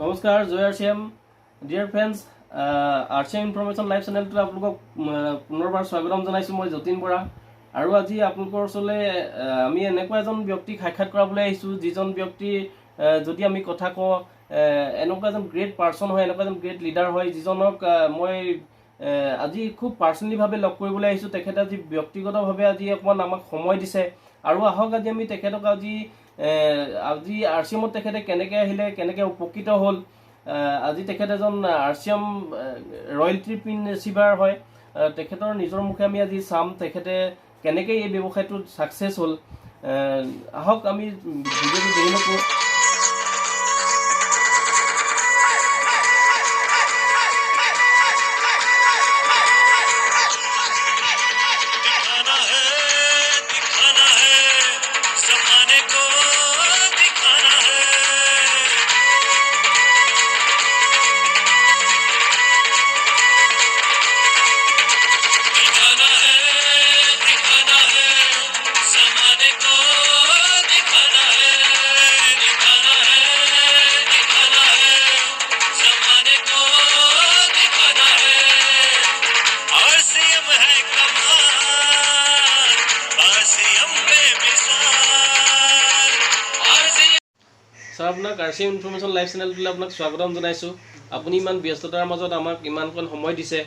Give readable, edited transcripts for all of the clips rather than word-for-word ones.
নমস্কাৰ জয় আৰচিএম dear friends আৰচিএম information live চেনেলটো আপোনালোকক পুনৰবাৰ স্বাগতম জনাইছোঁ মই যতীন বৰা আৰু আজি আপোনালোকৰ ওচৰলৈ আমি এনেকুৱা এজন ব্যক্তিক সাক্ষাৎ কৰাবলৈ আহিছোঁ যিজন ব্যক্তি যদি আমি কথা কওঁ এনেকুৱা এজন গ্ৰেট পাৰ্চন হয় এনেকুৱা এজন গ্ৰেট লিডাৰ হয় যিজনক মই আজি খুব পাৰ্চনেলিভাৱে লগ কৰিবলৈ আহিছোঁ তেখেতে আজি ব্যক্তিগতভাৱে আজি অকণমান আমাক সময় দিছে আৰু আহক আজি আমি তেখেতক আজি আৰচিএমত তেখেতে কেনেকৈ আহিলে কেনেকৈ উপকৃত হ'ল আজি তেখেত এজন আৰচিএম ৰয়েলটি পিন ৰিচিভাৰ হয় তেখেতৰ নিজৰ মুখে আমি আজি চাম তেখেতে কেনেকৈ এই ব্যৱসায়টোত ছাকচেছ হ'ল আহক আমি ভিডিঅ'টো দেৰি নকৰোঁ স্যাৰ আপোনাক আৰচিএম ইনফৰমেশ্যন লাইভ চেনেলটোলৈ আপোনাক স্বাগতম জনাইছোঁ আপুনি ইমান ব্যস্ততাৰ মাজত আমাক ইমানকণ সময় দিছে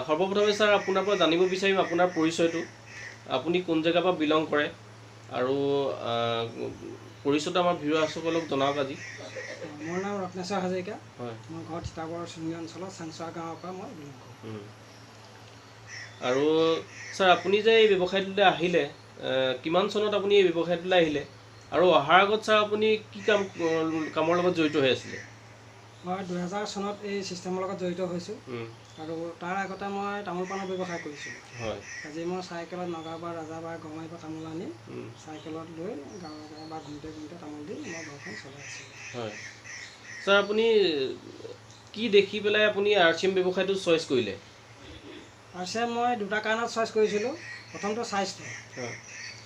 সৰ্বপ্ৰথমে ছাৰ আপোনাৰ পৰা জানিব বিচাৰিম আপোনাৰ পৰিচয়টো আপুনি কোন জেগাৰ পৰা বিলং কৰে আৰু পৰিচয়টো আমাৰ ভিউৱাৰ্ছসকলক জনাওক আজি মোৰ নাম ৰত্নেশ্বৰ হাজৰিকা হয় মোৰ ঘৰ তিতাবৰ চুঙি অঞ্চলৰ চাংচোৱা গাঁৱৰ পৰা মই বিলং কৰোঁ আৰু ছাৰ আপুনি যে এই ব্যৱসায়টোলৈ আহিলে কিমান চনত আপুনি এই ব্যৱসায়টোলৈ আহিলে আৰু অহাৰ আগত ছাৰ আপুনি কি কামৰ লগত জড়িত হৈ আছিলে মই 2000 চনত এই ছিষ্টেমৰ লগত জড়িত হৈছোঁ আৰু তাৰ আগতে মই তামোল পাণৰ ব্যৱসায় কৰিছিলোঁ হয় আজি মই চাইকেলত নগাঁও বা ৰাজাবাৰ গমাৰিৰ পৰা তামোল আনি চাইকেলত লৈ গাঁৱে গাঁৱে বা ঘূৰোঁতে ঘূৰোঁতে তামোল দি মই ঘৰখন চলাই আছিলোঁ হয় ছাৰ আপুনি কি দেখি পেলাই আপুনি আৰচিএম ব্যৱসায়টো চইচ কৰিলে আৰচিএম মই দুটা কাৰণত চইচ কৰিছিলোঁ প্ৰথমটো স্বাস্থ্য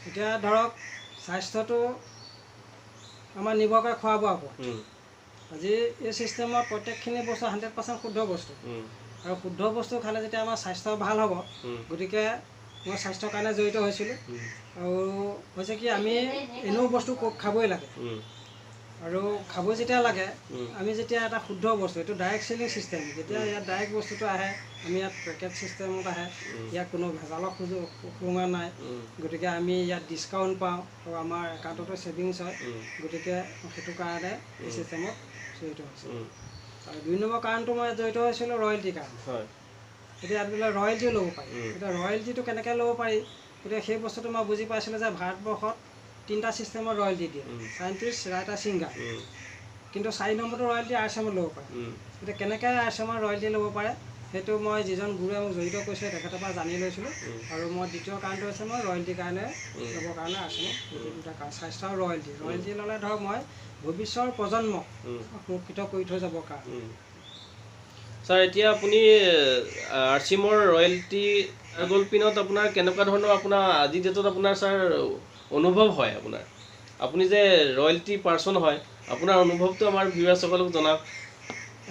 এতিয়া ধৰক স্বাস্থ্যটো আমাৰ নিৰ্ভৰ কৰে খোৱা বোৱাৰ ওপৰত আজি এই ছিষ্টেমত প্ৰত্যেকখিনি বস্তু 100% শুদ্ধ বস্তু আৰু শুদ্ধ বস্তু খালে যেতিয়া আমাৰ স্বাস্থ্য ভাল হ'ব গতিকে মই স্বাস্থ্যৰ কাৰণে জড়িত হৈছিলোঁ আৰু হৈছে কি আমি এনেও বস্তু খাবই লাগে আৰু খাব যেতিয়া লাগে আমি যেতিয়া এটা শুদ্ধ বস্তু এইটো ডাইৰেক্ট চেলিং ছিষ্টেম যেতিয়া ইয়াত ডাইৰেক্ট বস্তুটো আহে আমি ইয়াত পেকেট ছিষ্টেমত আহে ইয়াত কোনো ভেজালৰ সুৰুঙা নাই গতিকে আমি ইয়াত ডিছকাউণ্ট পাওঁ আৰু আমাৰ একাউণ্টতো ছেভিংছ হয় গতিকে সেইটো কাৰণে এই ছিষ্টেমত জড়িত হৈছিলোঁ আৰু 2 নম্বৰ কাৰণটো মই জড়িত হৈছিলোঁ ৰয়েলটিৰ কাৰণে এতিয়া ইয়াত বোলে ৰয়েলটিও ল'ব পাৰি এতিয়া ৰয়েলটিটো কেনেকৈ ল'ব পাৰি গতিকে সেই বস্তুটো মই বুজি পাইছিলোঁ যে ভাৰতবৰ্ষত 3টা ছিষ্টেমৰ ৰয়েলটি দিয়ে সাইণ্টিষ্ট ৰাইটাৰ ছিংগাৰ কিন্তু 4 নম্বৰটো ৰয়েলটি আৰচিএমত ল'ব পাৰে এতিয়া কেনেকৈ আৰচিএমৰ ৰয়েলটি ল'ব পাৰে সেইটো মই যিজন গুৰুৱে মোক জড়িত কৰিছিলে তেখেতৰ পৰা জানি লৈছিলোঁ আৰু মই দ্বিতীয় কাৰণটো হৈছে মই ৰয়েলটিৰ কাৰণে ল'বৰ কাৰণে আৰচিএমত দুটা কাৰণ স্বাস্থ্য আৰু ৰয়েলটি ল'লে ধৰক মই ভৱিষ্যতৰ প্ৰজন্মক সুৰক্ষিত কৰি থৈ যাবৰ কাৰণে ছাৰ এতিয়া আপুনি আৰচিএমৰ ৰয়েলটি গ'ল্ড পিনত আপোনাৰ কেনেকুৱা ধৰণৰ আপোনাৰ আজি ডেটত আপোনাৰ ছাৰ অনুভৱ হয় আপোনাৰ আপুনি যে ৰয়েলটি পাৰ্চন হয় আপোনাৰ অনুভৱটো আমাৰ ভিউৱাৰ্ছসকলক জনাওক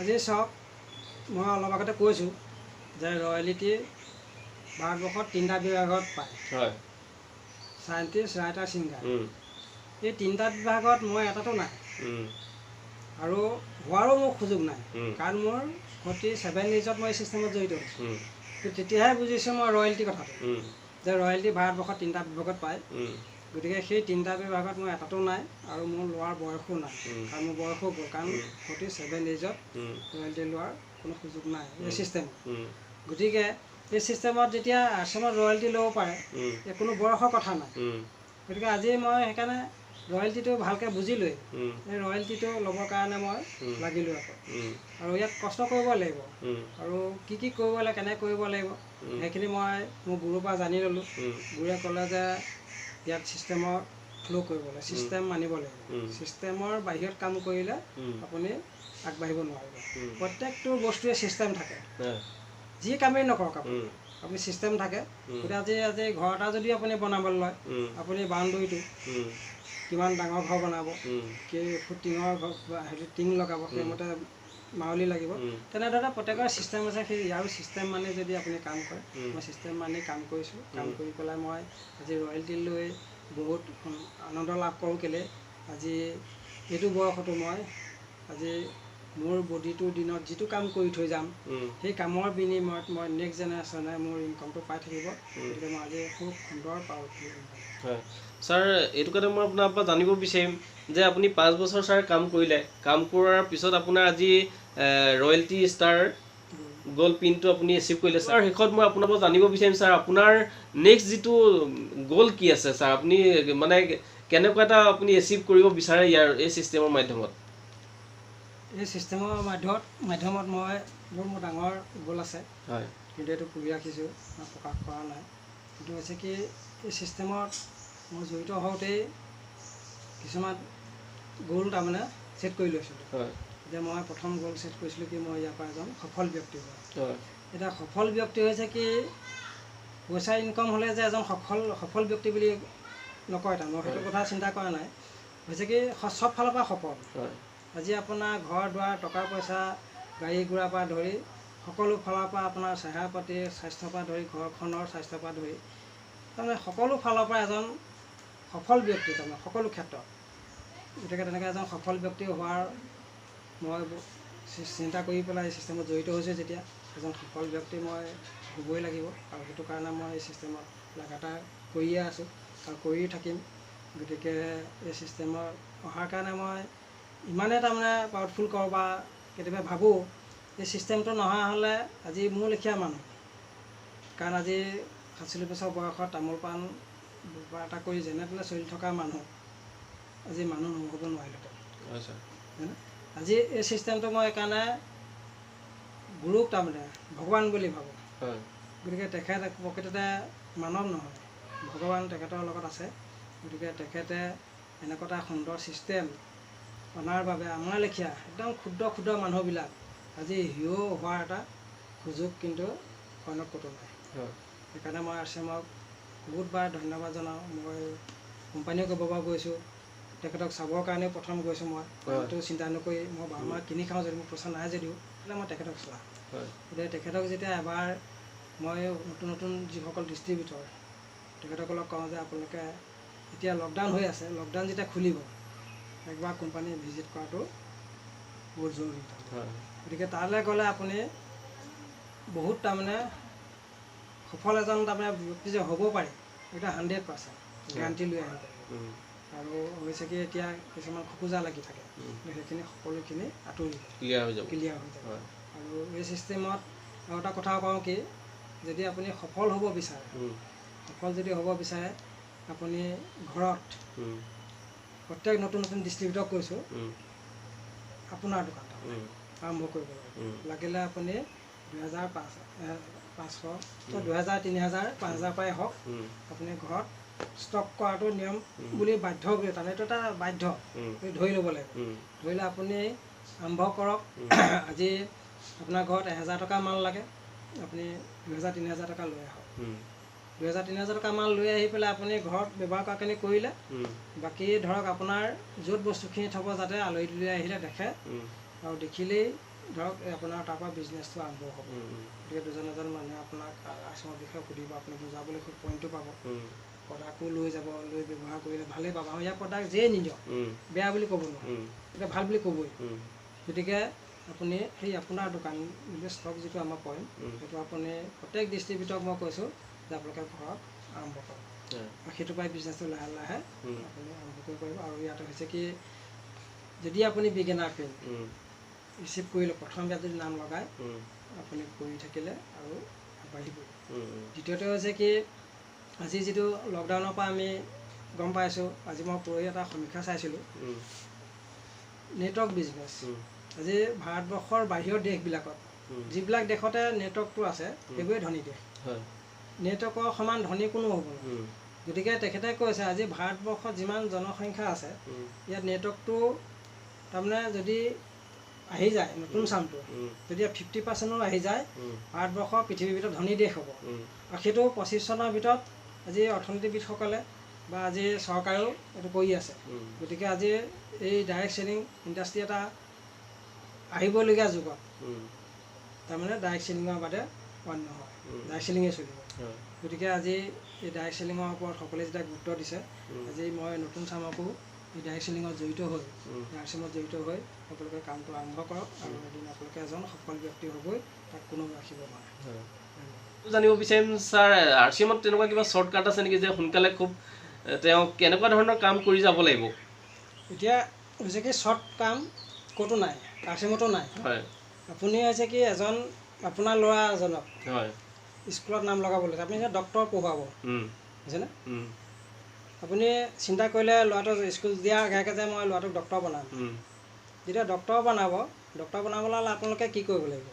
আজি চাওক মই অলপ আগতে কৈছোঁ যে ৰয়েলিটি ভাৰতবৰ্ষত 3টা বিভাগত পায় হয় সাইণ্টিষ্ট ৰাইটাৰ ছিংগাৰ এই 3টা বিভাগত মই এটাতো নাই আৰু হোৱাৰো মোৰ সুযোগ নাই কাৰণ মোৰ 47 ইয়েৰ্ছত মই এই ছিষ্টেমত জড়িত হৈছোঁ তেতিয়াহে বুজিছোঁ মই ৰয়েলটি কথাটো যে ৰয়েলটি ভাৰতবৰ্ষত 3টা বিভাগত পায় গতিকে সেই 3টা বিভাগত মই এটাতো নাই আৰু মোৰ লোৱাৰ বয়সো নাই কাৰণ মোৰ বয়সো গ'ল কাৰণ 47 ইয়েৰ্ছত ৰয়েলটি লোৱাৰ কোনো সুযোগ নাই এই ছিষ্টেমত গতিকে এই ছিষ্টেমত যেতিয়া আৰচিএমত ৰয়েলটি ল'ব পাৰে কোনো বয়সৰ কথা নাই গতিকে আজি মই সেইকাৰণে ৰয়েলটিটো ভালকৈ বুজি লৈ এই ৰয়েলটিটো ল'বৰ কাৰণে মই লাগিলোঁ আকৌ আৰু ইয়াত কষ্ট কৰিব লাগিব আৰু কি কৰিব লাগে কেনেকৈ কৰিব লাগিব সেইখিনি মই মোৰ গুৰুৰ পৰা জানি ল'লোঁ গুৰুৱে ক'লে যে ইয়াত ছিষ্টেমৰ ফ্ল' কৰিব লাগে ছিষ্টেম মানিব লাগিব ছিষ্টেমৰ বাহিৰত কাম কৰিলে আপুনি আগবাঢ়িব নোৱাৰিব প্ৰত্যেকটো বস্তুৱে ছিষ্টেম থাকে যি কামেই নকৰক আপুনি ছিষ্টেম থাকে গতিকে আজি ঘৰ এটা যদি আপুনি বনাবলৈ লয় আপুনি বাউণ্ডেৰীটো কিমান ডাঙৰ ঘৰ বনাব, ফুট টিঙৰ ঘৰ হেৰি টিং লগাব, সেইমতে মাউলি লাগিব। তেনেদৰে প্ৰত্যেকৰ ছিষ্টেম আছে। সেই ইয়াৰো ছিষ্টেম মানি যদি আপুনি কাম কৰে, মই ছিষ্টেম মানি কাম কৰিছোঁ। কাম কৰি পেলাই মই আজি ৰয়েলটি লৈ বহুত আনন্দ লাভ কৰোঁ। কেলৈ আজি এইটো বয়সতো মই আজি মোৰ বডিটোৰ দিনত যিটো কাম কৰি থৈ যাম, সেই কামৰ বিনিময়ত মই নেক্সট জেনেৰেশ্যনে মোৰ ইনকামটো পাই থাকিব। গতিকে মই আজি খুব সুন্দৰ পাৱাৰফুল ইনকাম। হয় ছাৰ, এইটো কথা মই আপোনাৰ পৰা জানিব বিচাৰিম যে আপুনি 5 বছৰ ছাৰ কাম কৰিলে, কাম কৰাৰ পিছত আপোনাৰ আজি ৰয়েলটি ষ্টাৰ গ'ল্ড পিনটো আপুনি এচিভ কৰিলে। ছাৰ শেষত মই আপোনাৰ পৰা জানিব বিচাৰিম ছাৰ, আপোনাৰ নেক্সট যিটো গ'ল কি আছে ছাৰ, আপুনি মানে কেনেকুৱা এটা আপুনি এচিভ কৰিব বিচাৰে ইয়াৰ এই ছিষ্টেমৰ মাধ্যমত? এই ছিষ্টেমৰ মাধ্যমত মই মোৰ ডাঙৰ গ'ল আছে। হয়, কিন্তু এইটো পুহি ৰাখিছোঁ, মই প্ৰকাশ কৰা নাই। সেইটো হৈছে কি, এই ছিষ্টেমত মই জড়িত হওঁতেই কিছুমান গ'ল তাৰমানে ছেট কৰি লৈছিলোঁ। হয়, যে মই প্ৰথম গ'ল ছেট কৰিছিলোঁ কি, মই ইয়াৰ পৰা এজন সফল ব্যক্তি হোৱা। হয়, এতিয়া সফল ব্যক্তি হৈছে কি, পইচা ইনকাম হ'লে যে এজন সফল ব্যক্তি বুলি নকয়। তাৰ মই সেইটো কথা চিন্তা কৰা নাই। হৈছে কি, চব ফালৰ পৰা সফল। আজি আপোনাৰ ঘৰ দুৱাৰ, টকা পইচা, গাড়ী ঘোঁৰাৰ পৰা ধৰি সকলো ফালৰ পৰা আপোনাৰ চেহেৰা পাতি, স্বাস্থ্যৰ পৰা ধৰি, ঘৰখনৰ স্বাস্থ্যৰ পৰা ধৰি, তাৰমানে সকলো ফালৰ পৰা এজন সফল ব্যক্তি, তাৰমানে সকলো ক্ষেত্ৰত। গতিকে তেনেকৈ এজন সফল ব্যক্তি হোৱাৰ মই চিন্তা কৰি পেলাই এই ছিষ্টেমত জড়িত হৈছোঁ। যেতিয়া এজন সফল ব্যক্তি মই হ'বই লাগিব, আৰু সেইটো কাৰণে মই এই ছিষ্টেমত লাগাতাৰ কৰিয়ে আছোঁ আৰু কৰি থাকিম। গতিকে এই ছিষ্টেমত অহাৰ কাৰণে মই ইমানেই তাৰমানে পাৱাৰফুল কৰোঁ, বা কেতিয়াবা ভাবোঁ এই ছিষ্টেমটো নহা হ'লে আজি মোৰ লেখীয়া মানুহ, কাৰণ আজি 47 বছৰ বয়সত তামোল পাণ বেপাৰ এটা কৰি যেনে তেনে চলি থকা মানুহ আজি মানুহ নহ'ব নোৱাৰিলেহেঁতেন। আজি এই ছিষ্টেমটো মই সেইকাৰণে গুৰুক তাৰমানে ভগৱান বুলি ভাবোঁ। গতিকে তেখেত প্ৰকৃততে মানৱ নহয়, ভগৱান তেখেতৰ লগত আছে। গতিকে তেখেতে এনেকুৱা এটা সুন্দৰ ছিষ্টেম অনাৰ বাবে আমাৰ লেখীয়া একদম ক্ষুদ্ৰ ক্ষুদ্ৰ মানুহবিলাক আজি হিৰ' হোৱাৰ এটা সুযোগ কিন্তু অন্য ক'তো নাই। সেইকাৰণে মই RCMক বহুতবাৰ ধন্যবাদ জনাওঁ। মই কোম্পানীও কেইবাবাৰ গৈছোঁ, তেখেতক চাবৰ কাৰণেও প্ৰথম গৈছোঁ। মই সেইটো চিন্তা নকৰি মই বাৰ কিনি খাওঁ, যদি মোৰ পইচা নাই যদিও তেতিয়া মই তেখেতক চলাওঁ। গতিকে তেখেতক যেতিয়া এবাৰ মই নতুন নতুন যিসকল ডিষ্ট্ৰিবিউটৰ তেখেতসকলক কওঁ যে আপোনালোকে এতিয়া লকডাউন হৈ আছে, লকডাউন যেতিয়া খুলিব একবাৰ কোম্পানী ভিজিট কৰাটো বহুত জৰুৰী। গতিকে তালৈ গ'লে আপুনি বহুত তাৰমানে সফল এজন তাৰমানে ব্যক্তি যে হ'ব পাৰে, এটা 100% গেৰাণ্টি লৈ আহিব পাৰিব। আৰু হৈছে কি, এতিয়া কিছুমান খোকোজা লাগি থাকে, সেইখিনি সকলোখিনি আঁতৰি ক্লিয়াৰ হৈ যাব। আৰু এই ছিষ্টেমত আৰু এটা কথা কওঁ কি, যদি আপুনি সফল হ'ব বিচাৰে, সফল যদি হ'ব বিচাৰে, আপুনি ঘৰত প্ৰত্যেক নতুন নতুন ডিষ্ট্ৰিবিউটৰক কৈছোঁ আপোনাৰ দোকানটো আৰম্ভ কৰিব লাগিলে আপুনি 2,500 2000 3000 5000 পৰাই হওক, আপুনি ঘৰত ষ্টক কৰাটো নিয়ম বুলি বাধ্য কৰি, তাৰমানে এইটো এটা বাধ্য ধৰি ল'ব লাগিব। ধৰিলে আপুনি আৰম্ভ কৰক। আজি আপোনাৰ ঘৰত 1000 টকা মাল লাগে, আপুনি 2000 3000 টকা লৈ আহক। 2000 3000 টকা মাল লৈ আহি পেলাই আপুনি ঘৰত ব্যৱহাৰ কৰাখিনি কৰিলে, বাকী ধৰক আপোনাৰ য'ত বস্তুখিনি থ'ব যাতে আলহী তুলহী আহিলে দেখে, আৰু দেখিলেই ধৰক আপোনাৰ তাৰপৰা বিজনেছটো আৰম্ভ হ'ব। গতিকে দুজন এজন মানুহে আপোনাক RCMৰ বিষয়ে সুধিব, আপুনি বুজাবলৈ খুব পইণ্টটো পাব। প্ৰডাক্টটো লৈ যাব, লৈ ব্যৱহাৰ কৰিলে ভালেই পাব। আৰু ইয়াৰ প্ৰডাক্ট যিয়ে নিদিয়ক বেয়া বুলি ক'ব নোৱাৰে, এতিয়া ভাল বুলি ক'বই। গতিকে আপুনি সেই আপোনাৰ দোকান ষ্টক যিটো আমাৰ পইণ্ট, সেইটো আপুনি প্ৰত্যেক ডিষ্ট্ৰিবিউটৰক মই কৈছোঁ যে আপোনালোকে ঘৰত আৰম্ভ কৰক, আৰু সেইটোৰ পৰাই বিজনেছটো লাহে লাহে আপুনি আৰম্ভ কৰিব পাৰিব। আৰু ইয়াত হৈছে কি, যদি আপুনি বিগিনাৰ পিন ৰিচিভ কৰিলে, প্ৰথম ইয়াত যদি নাম লগায়, আপুনি কৰি থাকিলে আৰু আগবাঢ়িবই। দ্বিতীয়তে হৈছে কি, আজি যিটো লকডাউনৰ পৰা আমি গম পাইছোঁ, আজি মই পৰহি এটা সমীক্ষা চাইছিলোঁ, নেটৱৰ্ক বিজনেছ আজি ভাৰতবৰ্ষৰ বাহিৰৰ দেশবিলাকত, যিবিলাক দেশতে নেটৱৰ্কটো আছে সেইবোৰে ধনী দেশ। নেটৱৰ্কৰ সমান ধনী কোনো হ'ব নোৱাৰে। গতিকে তেখেতে কৈছে আজি ভাৰতবৰ্ষত যিমান জনসংখ্যা আছে, ইয়াত নেটৱৰ্কটো তাৰমানে যদি আহি যায়, নতুন চামটো যদি 50%ও আহি যায়, ভাৰতবৰ্ষ পৃথিৱীৰ ভিতৰত ধনী দেশ হ'ব। আৰু সেইটো 25 চনৰ ভিতৰত আজি অৰ্থনীতিবিদসকলে বা আজি চৰকাৰেও এইটো কৰি আছে। গতিকে আজি এই ডাইৰেক্ট চেলিং ইণ্ডাষ্ট্ৰি এটা আহিবলগীয়া যুগত তাৰমানে ডাইৰেক্ট চেলিঙৰ বাদে অন্য নহয়, ডাইৰেক্ট চেলিঙে চলিব। গতিকে আজি এই ডাইৰেক্ট চেলিঙৰ ওপৰত সকলোৱে যেতিয়া গুৰুত্ব দিছে, আজি মই নতুন চামকো এই ডাইৰেক্ট চেলিঙত জড়িত হৈ সকলোকে কামটো আৰম্ভ কৰক আৰু এদিন আপোনালোকে এজন সফল ব্যক্তি হ'বই, তাক কোনো ৰাখিব নোৱাৰে। জানিব বিচাৰিম ছাৰ, RCMত তেনেকুৱা কিবা শ্বৰ্টকাট আছে নেকি যে সোনকালে খুব তেওঁ কেনেকুৱা ধৰণৰ কাম কৰি যাব লাগিব? এতিয়া হৈছে কি শ্বৰ্ট কাম ক'তো নাই, RCMতো নাই। আপুনি হৈছে কি এজন আপোনাৰ ল'ৰা এজনক স্কুলত নাম লগাব লাগে, আপুনি যে ডক্টৰ পঢ়ুৱাব বুজিছেনে? আপুনি চিন্তা কৰিলে ল'ৰাটোক স্কুল দিয়াৰ আগে আগে যে মই ল'ৰাটোক ডক্টৰ বনাম, যেতিয়া ডক্টৰ বনাবলৈ হ'লে আপোনালোকে কি কৰিব লাগিব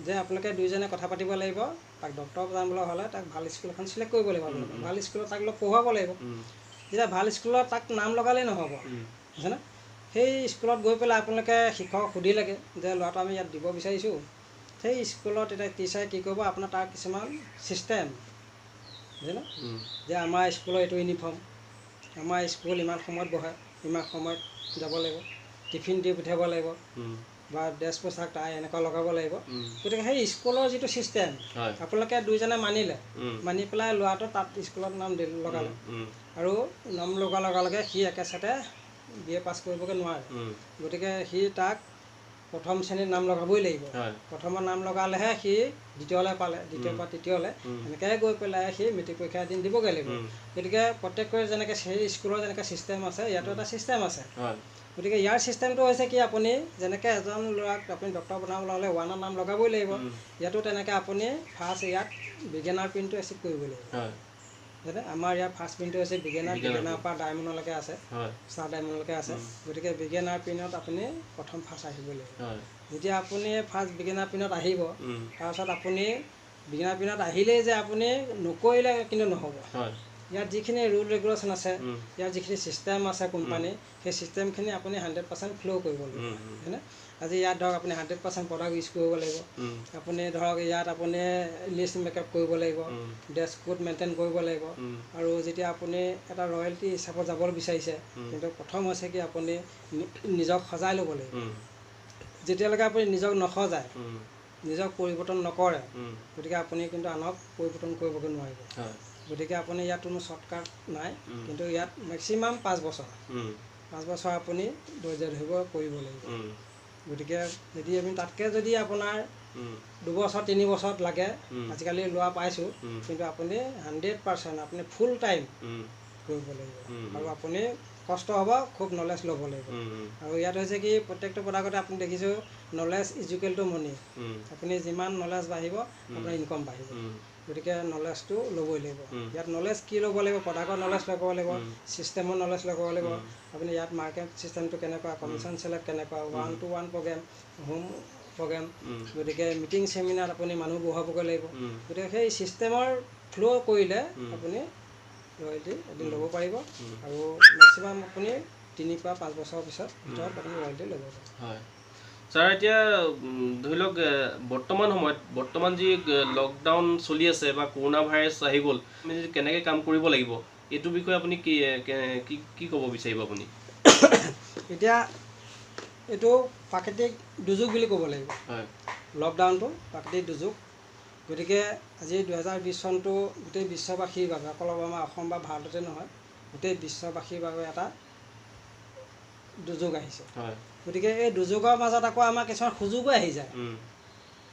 যে আপোনালোকে দুইজনে কথা পাতিব লাগিব। তাক ডক্টৰ বনাবলৈ হ'লে তাক ভাল স্কুল এখন চিলেক্ট কৰিব লাগিব, আপোনালোকে ভাল স্কুলত তাক পঢ়ুৱাব লাগিব। যেতিয়া ভাল স্কুলত তাক নাম লগালেই নহ'ব বুজিছেনে? সেই স্কুলত গৈ পেলাই আপোনালোকে শিক্ষকক সুধিলেগৈ যে ল'ৰাটো আমি ইয়াত দিব বিচাৰিছোঁ, সেই স্কুলত এতিয়া টিচাৰে কি কৰিব, আপোনাৰ তাৰ কিছুমান ছিষ্টেম বুজিছেনে যে আমাৰ স্কুলৰ এইটো ইউনিফৰ্ম, আমাৰ স্কুল ইমান সময়ত বহে, ইমান সময়ত যাব লাগিব, টিফিন দি পঠিয়াব লাগিব বা ড্ৰেছ পোছাক তাই এনেকুৱা লগাব লাগিব। গতিকে সেই স্কুলৰ যিটো ছিষ্টেম আপোনালোকে দুইজনে মানি পেলাই ল'ৰাটো তাত স্কুলত নাম লগালে আৰু নাম লগোৱাৰ লগে লগে সি একেচাতে BA পাছ কৰিবগৈ নোৱাৰে। গতিকে সি তাক প্ৰথম শ্ৰেণীত নাম লগাবই লাগিব। প্ৰথমত নাম লগালেহে সি দ্বিতীয়লৈ পালে, দ্বিতীয়ৰ পৰা তৃতীয়লৈ এনেকৈ গৈ পেলাই সি মেট্ৰিক পৰীক্ষা এদিন দিবগৈ লাগিব। গতিকে প্ৰত্যেকৰে যেনেকৈ সেই স্কুলৰ যেনেকৈ ছিষ্টেম আছে, ইয়াতো এটা ছিষ্টেম আছে। গতিকে ইয়াৰ ছিষ্টেমটো হৈছে কি, আপুনি যেনেকৈ এজন ল'ৰাক আপুনি ডক্টৰ বনাবলৈ হ'লে 1ৰ নাম লগাবই লাগিব, ইয়াতো তেনেকৈ আপুনি ফাৰ্ষ্ট ইয়াত বিগিনাৰ পিনটো এচিভ কৰিবই লাগিব। যেনে আমাৰ ইয়াৰ ফাৰ্ষ্ট পিনটো হৈছে বিগিনাৰ পৰা ডায়মণ্ডলৈকে আছে, ষ্টাৰ ডায়মণ্ডলৈকে আছে। গতিকে বিগিনাৰ পিনত আপুনি প্ৰথম ফাৰ্ষ্ট আহিবই লাগিব। যেতিয়া আপুনি ফাৰ্ষ্ট বিগিনাৰ পিনত আহিব, তাৰপিছত আপুনি বিগিনাৰ পিনত আহিলেই যে আপুনি নকৰিলে কিন্তু নহ'ব। ইয়াত যিখিনি ৰুল ৰেগুলেশ্যন আছে, ইয়াৰ যিখিনি ছিষ্টেম আছে কোম্পানী, সেই ছিষ্টেমখিনি আপুনি 100% ফ'ল' কৰিব লাগিব হয়নে? আজি ইয়াত ধৰক আপুনি 100% প্ৰডাক্ট ইউজ কৰিব লাগিব। আপুনি ধৰক ইয়াত আপুনি লিষ্ট মেকআপ কৰিব লাগিব, ড্ৰেছ কোড মেইনটেইন কৰিব লাগিব। আৰু যেতিয়া আপুনি এটা ৰয়েলটি হিচাপত যাবলৈ বিচাৰিছে, কিন্তু প্ৰথম হৈছে কি আপুনি নিজক সজাই ল'ব লাগিব। যেতিয়ালৈকে আপুনি নিজক নসজায়, নিজক পৰিৱৰ্তন নকৰে, গতিকে আপুনি কিন্তু আনক পৰিৱৰ্তন কৰিবগৈ নোৱাৰিব। গতিকে আপুনি ইয়াত কোনো শ্বৰ্টকাট নাই, কিন্তু ইয়াত মেক্সিমাম 5 বছৰ আপুনি ধৈৰ্য ধৰিব কৰিব লাগিব। গতিকে যদি আমি তাতকৈ যদি আপোনাৰ 2 বছৰ 3 বছৰত লাগে, আজিকালি লোৱা পাইছোঁ, কিন্তু আপুনি 100% আপুনি ফুল টাইম কৰিব লাগিব আৰু আপুনি কষ্ট হ'ব, খুব নলেজ ল'ব লাগিব। আৰু ইয়াত হৈছে কি প্ৰত্যেকটো প্ৰডাক্টতে আপুনি দেখিছোঁ knowledge is equal to money. আপুনি যিমান নলেজ বাঢ়িব আপোনাৰ ইনকম বাঢ়িব। গতিকে নলেজটো ল'বই লাগিব। ইয়াত নলেজ কি ল'ব লাগিব, প্ৰডাক্টৰ নলেজ ল'ব লাগিব, ছিষ্টেমৰ নলেজ ল'ব লাগিব। আপুনি ইয়াত মাৰ্কেট ছিষ্টেমটো কেনেকুৱা, কমিশ্যন চেলেক্ট কেনেকুৱা, 1-to-1 প্ৰগ্ৰেম, হোম প্ৰগ্ৰেম, গতিকে মিটিং ছেমিনাৰত আপুনি মানুহ বহাবগৈ লাগিব। গতিকে সেই ছিষ্টেমৰ ফ্ল' কৰিলে আপুনি ৰয়েলটি এদিন ল'ব পাৰিব আৰু মেক্সিমাম আপুনি 3 পৰা 5 বছৰৰ ভিতৰত আপুনি ৰয়েলটি ল'ব পাৰিব। ছাৰ, এতিয়া ধৰি লওক বৰ্তমান যি লকডাউন চলি আছে বা কৰোণা ভাইৰাছ আহি গ'ল, আমি যদি কেনেকৈ কাম কৰিব লাগিব এইটো বিষয়ে আপুনি কি ক'ব বিচাৰিব আপুনি? এতিয়া এইটো প্ৰাকৃতিক দুৰ্যোগ বুলি ক'ব লাগিব। লকডাউনটো প্ৰাকৃতিক দুৰ্যোগ। গতিকে আজি 2020 চনটো গোটেই বিশ্ববাসীৰ বাবে, অকল আমাৰ অসম বা ভাৰততে নহয়, গোটেই বিশ্ববাসীৰ বাবে এটা দুৰ্যোগ আহিছে। গতিকে এই দুৰ্যোগৰ মাজত আকৌ আমাৰ কিছুমান সুযোগো আহি যায়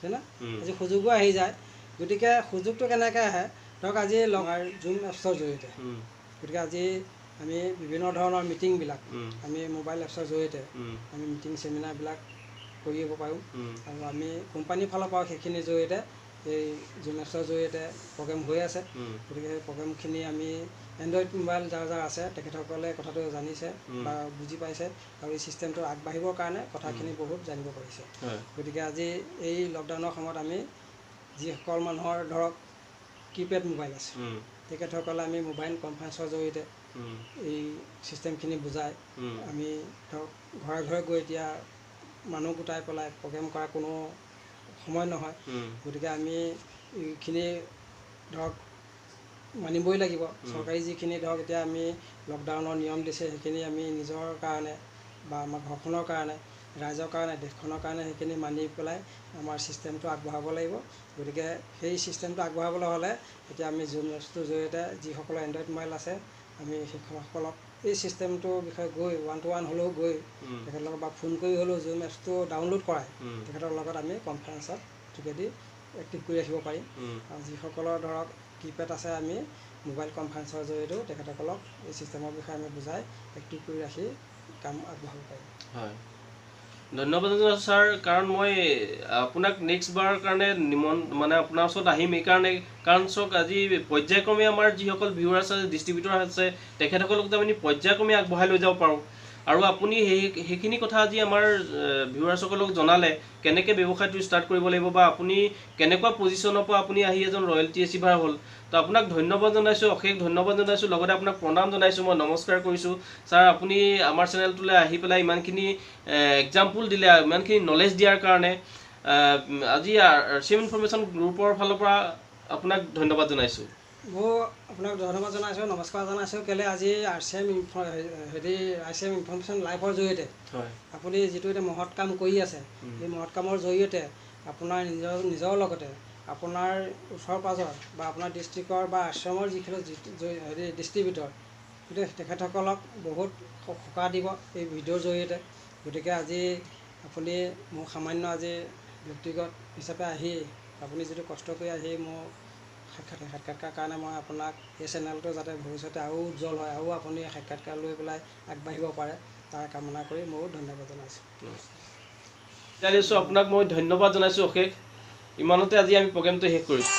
হয়নে? আজি সুযোগো আহি যায়। গতিকে সুযোগটো কেনেকৈ আহে, ধৰক আজি জুম এপছৰ জৰিয়তে, গতিকে আজি আমি বিভিন্ন ধৰণৰ মিটিংবিলাক আমি মোবাইল এপছৰ জৰিয়তে আমি মিটিং ছেমিনাৰবিলাক কৰিব পাৰোঁ। আৰু আমি কোম্পানীৰ ফালৰ পৰা সেইখিনিৰ জৰিয়তে এই জুম এপছৰ জৰিয়তে প্ৰগ্ৰেম হৈ আছে। গতিকে সেই প্ৰগ্ৰেমখিনি আমি এণ্ড্ৰইড মোবাইল যাৰ আছে তেখেতসকলে কথাটো জানিছে বা বুজি পাইছে আৰু এই ছিষ্টেমটো আগবাঢ়িবৰ কাৰণে কথাখিনি বহুত জানিব পাৰিছে। গতিকে আজি এই লকডাউনৰ সময়ত আমি যিসকল মানুহৰ ধৰক কিপেড মোবাইল আছে, তেখেতসকলে আমি মোবাইল কনফাৰেঞ্চৰ জৰিয়তে এই ছিষ্টেমখিনি বুজাই আমি ধৰক ঘৰে ঘৰে গৈ এতিয়া মানুহ গোটাই পেলাই প্ৰগ্ৰেম কৰা কোনো সময় নহয়। গতিকে আমি এইখিনি ধৰক মানিবই লাগিব চৰকাৰী যিখিনি ধৰক এতিয়া আমি লকডাউনৰ নিয়ম দিছে সেইখিনি আমি নিজৰ কাৰণে বা আমাৰ ঘৰখনৰ কাৰণে ৰাইজৰ কাৰণে দেশখনৰ কাৰণে সেইখিনি মানি পেলাই আমাৰ ছিষ্টেমটো আগবঢ়াব লাগিব গতিকে সেই ছিষ্টেমটো আগবঢ়াবলৈ হ'লে এতিয়া আমি জুম এপছটোৰ জৰিয়তে যিসকলৰ এণ্ড্ৰইড মোবাইল আছে আমি সেইসকলক এই ছিষ্টেমটোৰ বিষয়ে গৈ 1-to-1 হ'লেও গৈ তেখেতৰ লগত বা ফোন কৰি হ'লেও জুম এপছটো ডাউনলোড কৰাই তেখেতৰ লগত আমি কনফাৰেঞ্চত যোগেদি এক্টিভ কৰি ৰাখিব পাৰিম আৰু যিসকলৰ ধৰক কিপেড আছে আমি মোবাইল কনফাৰেঞ্চৰ জৰিয়তেও তেখেতসকলক এই ছিষ্টেমৰ বিষয়ে আমি বুজাই এক্টিভ কৰি ৰাখি কাম আগবঢ়াব পাৰিম হয় ধন্যবাদ জনাইছোঁ ছাৰ কাৰণ মই আপোনাক নেক্সট বাৰৰ কাৰণে মানে আপোনাৰ ওচৰত আহিম এইকাৰণে কাৰণ চাওক আজি পৰ্যায়ক্ৰমে আমাৰ যিসকল ভিউৱাৰ আছে ডিষ্ট্ৰিবিউটৰ আছে তেখেতসকলক আমি পৰ্যায়ক্ৰমে আগবঢ়াই লৈ যাব পাৰোঁ আৰু আপুনি সেইখিনি কথা আজি আমাৰ ভিউৱাৰ্ছসকলক জনালে কেনেকৈ ব্যৱসায়টো ষ্টাৰ্ট কৰিব লাগিব বা আপুনি কেনেকুৱা পজিশ্যনৰ পৰা আপুনি আহি এজন ৰয়েলটি ৰিচিভাৰ হ'ল তো আপোনাক ধন্যবাদ জনাইছোঁ অশেষ ধন্যবাদ জনাইছোঁ লগতে আপোনাক প্ৰণাম জনাইছোঁ মই নমস্কাৰ কৰিছোঁ ছাৰ আপুনি আমাৰ চেনেলটোলৈ আহি পেলাই ইমানখিনি এক্সাম্পল দিলে ইমানখিনি নলেজ দিয়াৰ কাৰণে আজি RCM ইনফৰমেশ্যন গ্ৰুপৰ ফালৰ পৰা আপোনাক ধন্যবাদ জনাইছোঁ মই আপোনাক ধন্যবাদ জনাইছোঁ নমস্কাৰ জনাইছোঁ কেলৈ আজি RCM ইনফৰমেশ্যন লাইভৰ জৰিয়তে আপুনি যিটো এতিয়া মহৎ কাম কৰি আছে এই মহৎ কামৰ জৰিয়তে আপোনাৰ নিজৰ লগতে আপোনাৰ ওচৰ পাজৰ বা আপোনাৰ ডিষ্ট্ৰিক্টৰ বা RCMৰ যিখিনি ডিষ্ট্ৰিবিউটৰ গতিকে তেখেতসকলক বহুত সকাহ দিব এই ভিডিঅ'ৰ জৰিয়তে গতিকে আজি আপুনি মোক সামান্য আজি ব্যক্তিগত হিচাপে আহি আপুনি যিটো কষ্ট কৰি আহি মোক সাক্ষাৎকাৰ কাৰণে মই আপোনাক এই চেনেলটো যাতে ভৱিষ্যতে আৰু উজ্জ্বল হয় আৰু আপুনি সাক্ষাৎকাৰ লৈ পেলাই আগবাঢ়িব পাৰে তাৰ কামনা কৰি ময়ো ধন্যবাদ জনাইছোঁ আপোনাক মই ধন্যবাদ জনাইছোঁ অশেষ ইমানতে আজি আমি প্ৰগ্ৰেমটো শেষ কৰিছোঁ